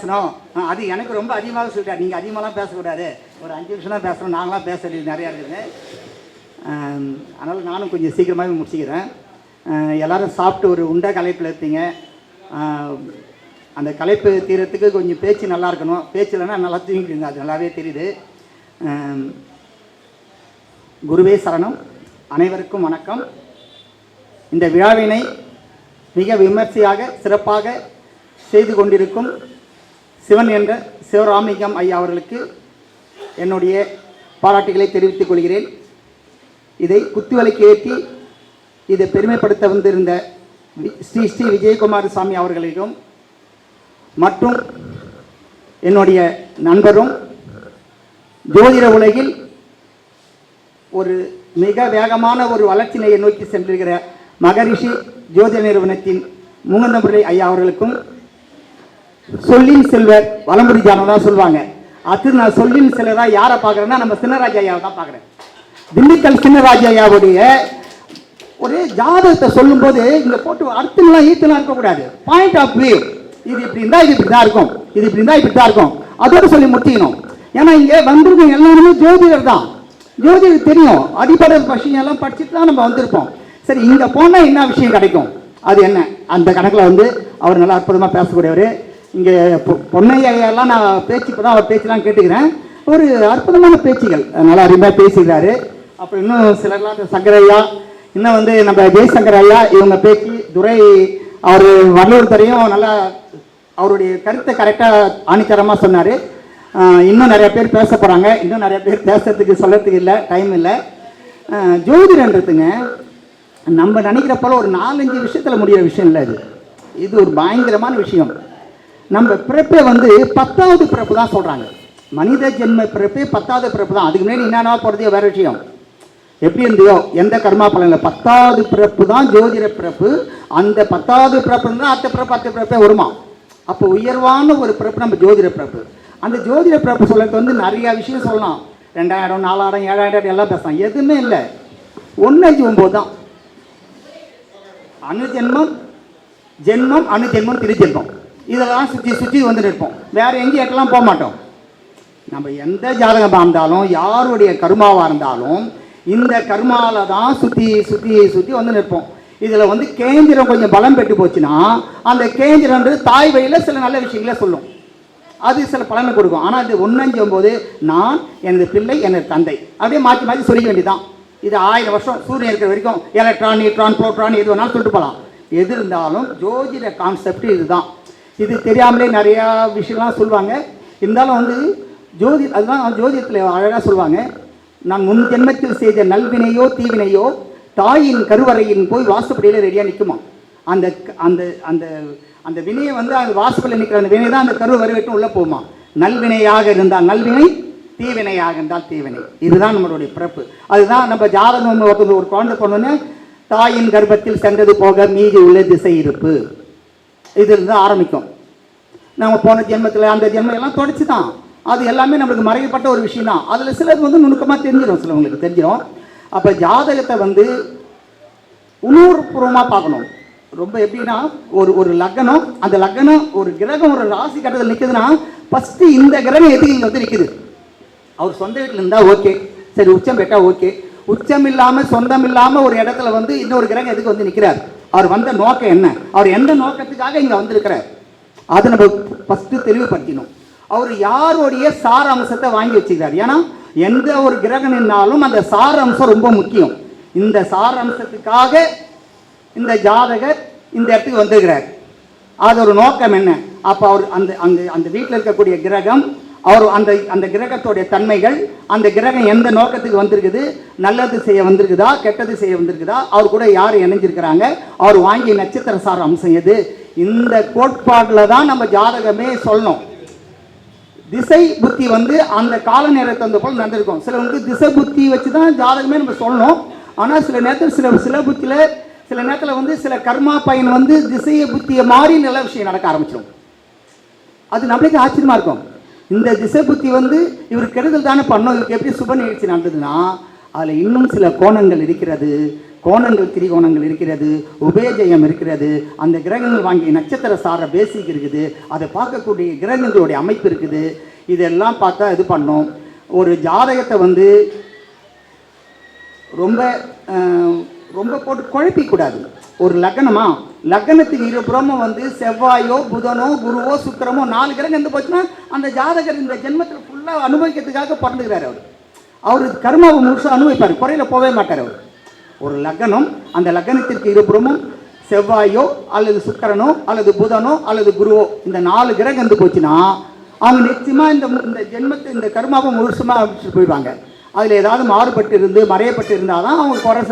பேசணும். அது எனக்கு ரொம்ப அதிகமாக சொல்லிட்டார். நீங்கள் அதிகமாகலாம் பேசக்கூடாது, ஒரு 5 நிமிஷம் தான் பேசணும், நாங்களாம் பேச வேண்டியது நிறையா இருக்குது. அதனால் நானும் கொஞ்சம் சீக்கிரமாகவே முடிச்சுக்கிறேன். எல்லோரும் சாப்பிட்டு ஒரு உண்டை களைப்பில் இருப்பீங்க. அந்த களைப்பு தீரத்துக்கு கொஞ்சம் பேச்சு நல்லா இருக்கணும். பேச்சு இல்லைன்னா நல்லா தூங்கிடுங்க, அது நல்லாவே தெரியுது. குருவே சரணம். அனைவருக்கும் வணக்கம். இந்த விழாவினை மிக விமர்சையாக சிறப்பாக செய்து கொண்டிருக்கும் சிவன் என்ற சிவராமிகம் ஐயா அவர்களுக்கு என்னுடைய பாராட்டுகளை தெரிவித்துக் கொள்கிறேன். இதை குத்துவலைக்கு ஏற்றி இதை பெருமைப்படுத்த வந்திருந்த ஸ்ரீ ஸ்ரீ விஜயகுமார் சாமி அவர்களிடம் மற்றும் என்னுடைய நண்பரும் ஜோதிட உலகில் ஒரு மிக வேகமான ஒரு வளர்ச்சி நிலையை நோக்கி சென்றிருக்கிற மகரிஷி ஜோதிட நிறுவனத்தின் முகந்தமுறை ஐயா அவர்களுக்கும், சொல்லின் செல்வர் வலம்புரி ஜானம் தான் சொல்லுவாங்க. அது நான் சொல்லின் செல்வராக யாரை பார்க்குறேன்னா நம்ம சின்னராஜ ஐயாவை தான் பார்க்குறேன். திண்டுக்கல் சின்னராஜ ஐயாவுடைய ஒரு ஜாதகத்தை சொல்லும்போது இங்கே போட்டு அர்த்தம்லாம் ஈர்த்தலாம் இருக்கக்கூடாது. பாயிண்ட் ஆஃப் வியூ, இது இப்படி இருந்தால் இது இப்படி தான் இருக்கும், இது இப்படி இருந்தால் இப்படி தான் இருக்கும், அதோடு சொல்லி முடிக்கணும். ஏன்னா இங்கே வந்திருக்கோம் எல்லாருமே ஜோதிடர் தான். ஜோதிடர் தெரியும், அடிப்படை விஷயம் படிச்சுட்டு தான் நம்ம வந்திருப்போம். சரி, இங்கே போனால் என்ன விஷயம் கிடைக்கும், அது என்ன, அந்த கணக்கில் அவர் நல்லா அற்புதமாக பேசக்கூடியவர். இங்கே பொன்னையெல்லாம் நான் பேச்சு இப்போ தான் அவர் பேச்சுலாம் கேட்டுக்கிறேன். ஒரு அற்புதமான பேச்சுகள் நல்லா அருமையாக பேசுகிறாரு. அப்புறம் இன்னும் சிலர்லாம் சங்கரையா, இன்னும் நம்ம ஜெய்சங்கர் ஐயா, இவங்க பேச்சு துரை அவர் வள்ளுவர் தரையும் நல்லா அவருடைய கருத்தை கரெக்டாக ஆணித்தரமாக சொன்னார். இன்னும் நிறைய பேர் பேச போகிறாங்க. இன்னும் நிறைய பேர் பேசுறதுக்கு சொல்கிறதுக்கு இல்லை, டைம் இல்லை. ஜோதிடன்றதுங்க நம்ம நினைக்கிற போல ஒரு 4-5 விஷயத்தில் முடிகிற விஷயம் இல்லை. இது ஒரு பயங்கரமான விஷயம். நம்ம பிறப்பே 10வது பிறப்பு தான் சொல்கிறாங்க. மனித ஜென்ம பிறப்பே 10வது பிறப்பு தான். அதுக்கு முன்னாடி என்னென்ன போகிறதே வேறு விஷயம். எப்படி இருந்தியோ எந்த கர்மா பலனில் 10வது பிறப்பு தான் ஜோதிட பிறப்பு. அந்த 10வது பிறப்பு தான் அடுத்த பிறப்பே வருமா. அப்போ உயர்வான ஒரு பிறப்பு நம்ம ஜோதிட பிறப்பு. அந்த ஜோதிட பிறப்பு சொல்கிறது நிறையா விஷயம் சொல்லலாம். 2000, 4000, 7000 எல்லாம் பேசலாம். எதுவுமே இல்லை. 1-5-9 தான். அணுஜென்மம், ஜென்மம், அணுஜென்மம், திருஜென்மம், இதெல்லாம் சுற்றி நிற்போம். வேறு எங்கேயும் எட்டெல்லாம் போக மாட்டோம். நம்ம எந்த ஜாதகமாக இருந்தாலும் யாருடைய கர்மாவாக இருந்தாலும் இந்த கர்மாவில் தான் சுற்றி நிற்போம். இதில் கேந்திரம் கொஞ்சம் பலம் பெற்று போச்சுன்னா அந்த கேந்திரன்றது தாய் வழியில் சில நல்ல விஷயங்களே சொல்லும், அது சில பலனை கொடுக்கும். ஆனால் இது 1-5-9 நான், எனது பிள்ளை, எனது தந்தை, அப்படியே மாற்றி சொல்லிக்க வேண்டியதான். இது 1000 வருஷம் சூரியன் இருக்கிற வரைக்கும் எலக்ட்ரான், நியூட்ரான், புரோட்டான் எது வேணாலும் சொல்லிட்டு போகலாம். எது இருந்தாலும் ஜோதிட கான்செப்ட் இதுதான். இது தெரியாமலே நிறையா விஷயம்லாம் சொல்லுவாங்க. இருந்தாலும் அதுதான் ஜோதிடத்தில் அழகாக சொல்லுவாங்க. நான் முன் ஜென்மத்தில் செய்த நல்வினையோ தீவினையோ தாயின் கருவறையின் போய் வாசப்படியில் ரெடியாக நிற்குமா. அந்த அந்த அந்த அந்த வினையை அந்த வாசப்படியில் நிற்கிற அந்த வினை தான் அந்த கருவறை வெட்டும் உள்ளே போகுமா. நல்வினையாக இருந்தால் நல்வினை, தீவினையாக இருந்தால் தீவினை. இதுதான் நம்மளுடைய பிறப்பு. அதுதான் நம்ம ஜாதகம் ஒரு குழந்தை பொண்ணுன்னு தாயின் கர்ப்பத்தில் சென்றது போக மீதி உள்ள திசை இருப்பு, இதிலிருந்து ஆரம்பிக்கும். நம்ம போன ஜென்மத்தில் அந்த ஜென்மம் எல்லாம் தொடச்சி தான். அது எல்லாமே நம்மளுக்கு மறைக்கப்பட்ட ஒரு விஷயம் தான். அதில் சிலருக்கு நுணுக்கமாக தெரிஞ்சிடும், சிலவங்களுக்கு தெரிஞ்சிடும். அப்போ ஜாதகத்தை உணர்வுபூர்வமாக பார்க்கணும். ரொம்ப எப்படின்னா ஒரு லக்னம், அந்த லக்னம் ஒரு கிரகம் ஒரு ராசி கட்டத்தில் நிற்குதுன்னா ஃபஸ்ட்டு இந்த கிரகம் எதுக்கு இங்கே நிற்குது. அவர் சொந்த வீட்டில் இருந்தால் ஓகே, சரி உச்சம் பெற்றால் ஓகே. உச்சம் இல்லாமல் சொந்தம் இல்லாமல் ஒரு இடத்துல இன்னொரு கிரகம் எதுக்கு நிற்கிறார், அவர் வந்த நோக்கம் என்ன, அவர் எந்த நோக்கத்துக்காக இங்கே வந்திருக்கிறார், அதை நம்ம ஃபஸ்ட்டு தெளிவுபடுத்தினோம். அவர் யாருடைய சார அம்சத்தை வாங்கி வச்சுக்கிறார். ஏன்னா எந்த ஒரு கிரகம் நின்னாலும் அந்த சார அம்சம் ரொம்ப முக்கியம். இந்த சார அம்சத்துக்காக இந்த ஜாதகர் இந்த இடத்துக்கு வந்திருக்கிறார். அது ஒரு நோக்கம் என்ன. அப்போ அவர் அந்த அந்த அந்த வீட்டில் இருக்கக்கூடிய கிரகம், அவர் அந்த அந்த கிரகத்துடைய தன்மைகள், அந்த கிரகம் எந்த நோக்கத்துக்கு வந்திருக்குது, நல்லது செய்ய வந்திருக்குதா, கெட்டது செய்ய வந்திருக்குதா, அவர் கூட யார் இணைஞ்சிருக்கிறாங்க, அவர் வாங்கிய நட்சத்திர சார அம்சம் எது, இந்த கோட்பாட்டில் தான் நம்ம ஜாதகமே சொல்லணும். திசை புத்தி அந்த கால நேரத்தை அந்த போல் நடந்திருக்கும். சிலவங்களுக்கு திசை புத்தி வச்சு தான் ஜாதகமே நம்ம சொல்லணும். ஆனால் சில நேரத்தில் சில புத்தியில் சில நேரத்தில் சில கர்மா பயன் திசையை புத்தியை மாறி நல்ல விஷயம் நடக்க ஆரம்பிச்சிடும். அது நம்மளுக்கு ஆச்சரியமாக இருக்கும். இந்த திசை புத்தி இவர் கெடுதல் தானே பண்ணோம், இவருக்கு எப்படி சுப நிகழ்ச்சி நடந்ததுன்னா அதில் இன்னும் சில கோணங்கள் இருக்கிறது, கோணங்கள் திரிகோணங்கள் இருக்கிறது, உபேஜயம் இருக்கிறது, அந்த கிரகங்கள் வாங்கிய நட்சத்திர சார பேசிக் இருக்குது, அதை பார்க்கக்கூடிய கிரகங்களுடைய அமைப்பு இருக்குது. இதெல்லாம் பார்த்தா இது பண்ணோம். ஒரு ஜாதகத்தை வந்து ரொம்ப ரொம்ப போட்டு குழப்பிக்கூடாது. ஒரு லக்னமா, லக்னத்துக்கு இருபுறமும் வந்து செவ்வாயோ புதனோ குருவோ சுக்கிரமோ 4 கிரகம் இருந்து போச்சுன்னா அந்த ஜாதகர் இந்த ஜென்மத்தில் ஃபுல்லாக அனுபவிக்கிறதுக்காக பிறந்துக்கிறார். அவர் கர்மாவை முழுசாக அனுபவிப்பார், குறையில போகவே மாட்டார் அவர். ஒரு லக்னம், அந்த லக்னத்திற்கு இருபுறமும் செவ்வாயோ அல்லது சுக்கிரனோ அல்லது புதனோ அல்லது குருவோ இந்த 4 கிரகம் இருந்து போச்சுன்னா அவங்க நிச்சயமாக இந்த ஜென்மத்தை இந்த கர்மாவை முழுசுமாக அழிச்சிட்டு போயிடுவாங்க. அதில் ஏதாவது மாறுபட்டு இருந்து மறையப்பட்டு இருந்தால் தான் அவங்க குறை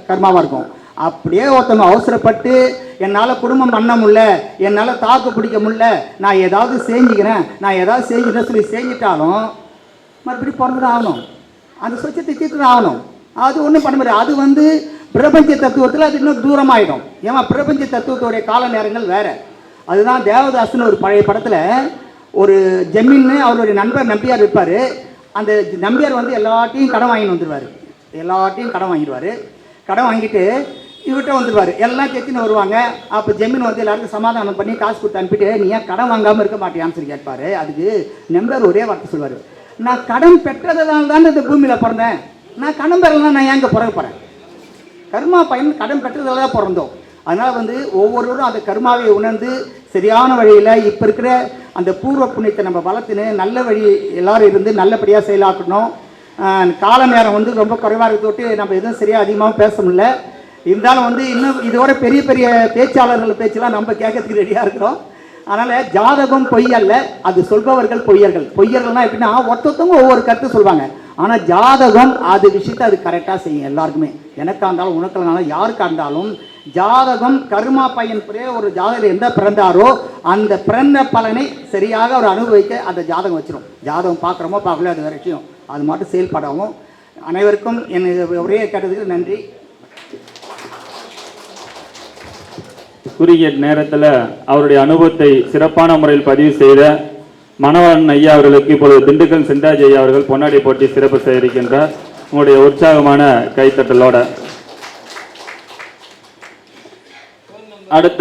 கர்மாவாக இருக்கும். அப்படியே ஒருத்தவங்க அவசரப்பட்டு என்னால் குடும்பம் பண்ண முடியல, என்னால் தாக்கு பிடிக்க முடியல, நான் ஏதாவது செஞ்சுக்கிறேன் சொல்லி செஞ்சிட்டாலும் மறுபடியும் பிறந்து தான் ஆகணும். அந்த சொச்சத்தை தீர்த்து ஆகணும். அது ஒன்றும் பண்ண முடியாது. அது வந்து பிரபஞ்ச தத்துவத்தில் அது இன்னும் தூரமாயிடும். ஏன்னா பிரபஞ்ச தத்துவத்துடைய கால நேரங்கள் வேறு. அதுதான் தேவதாசன் ஒரு பழைய படத்தில் ஒரு ஜமீன்னு அவருடைய நண்பர் நம்பியார் இருப்பார். அந்த நம்பியார் வந்து எல்லாத்தையும் கடன் வாங்கிட்டு வந்துடுவார். கடன் வாங்கிட்டு இவர்கிட்ட வந்துடுவார். எல்லாம் கேட்டுன்னு வருவாங்க. அப்போ ஜமீன் வந்து எல்லாருக்கும் சமாதானம் பண்ணி காசு கொடுத்து அனுப்பிட்டு நீ ஏன் கடன் வாங்காமல் இருக்க மாட்டியான்னு சொல்லி கேட்பார். அதுக்கு நம்பியார் ஒரே வார்த்தை சொல்லுவார், நான் கடன் பெற்றதால் தான் இந்த பூமியில் பிறந்தேன், நான் கடன் பெறலாம் நான் ஏங்க பிறக்க போகிறேன். கர்மா பயன் கடன் பெற்றதால் தான் பிறந்தோம். அதனால் வந்து ஒவ்வொருவரும் அந்த கர்மாவை உணர்ந்து சரியான வழியில் இப்போ இருக்கிற அந்த பூர்வ புண்ணியத்தை நம்ம வளர்த்துன்னு நல்ல வழி எல்லோரும் இருந்து நல்லபடியாக செயலாக்கணும். கால நேரம் வந்து ரொம்ப குறைவாக இருக்கிறதோட்டு நம்ம எதுவும் சரியாக அதிகமாக பேச முடியல. இருந்தாலும் வந்து இன்னும் இதோட பெரிய பெரிய பேச்சாளர்கள் பேச்செல்லாம் நம்ம கேட்கறதுக்கு ரெடியாக இருக்கிறோம். அதனால் ஜாதகம் பொய் அல்ல, அது சொல்பவர்கள் பொய்யர்கள். பொய்யர்கள்னால் எப்படின்னா ஒருத்தவங்க ஒவ்வொரு கருத்து சொல்லுவாங்க. ஆனால் ஜாதகம் அது விஷயத்தை அது கரெக்டாக செய்யும். எல்லாருக்குமே, எனக்காக இருந்தாலும் உனக்காக இருந்தாலும் யாருக்காக இருந்தாலும் ஜாதகம் கர்மா பயன்படியே ஒரு ஜாதகர் எந்த பிறந்தாரோ அந்த பிறந்த பலனை சரியாக அவர் அனுபவிக்க அந்த ஜாதகம் வச்சிடும். ஜாதகம் பார்க்குறோமோ பார்க்கல அது வேறு விஷயம். அது மட்டும் செயல்படவும். அனைவருக்கும் என் ஒரே கேட்டதுக்கு நன்றி. குறுகிய நேரத்தில் அவருடைய அனுபவத்தை சிறப்பான முறையில் பதிவு செய்த மணவாளன் ஐயா அவர்களுக்கு இப்பொழுது திண்டுக்கல் சிந்தாஜி ஐயா அவர்கள் பொன்னாடி போட்டி சிறப்பு செய்திருக்கின்றார். உங்களுடைய உற்சாகமான கைத்தட்டலோட அடுத்த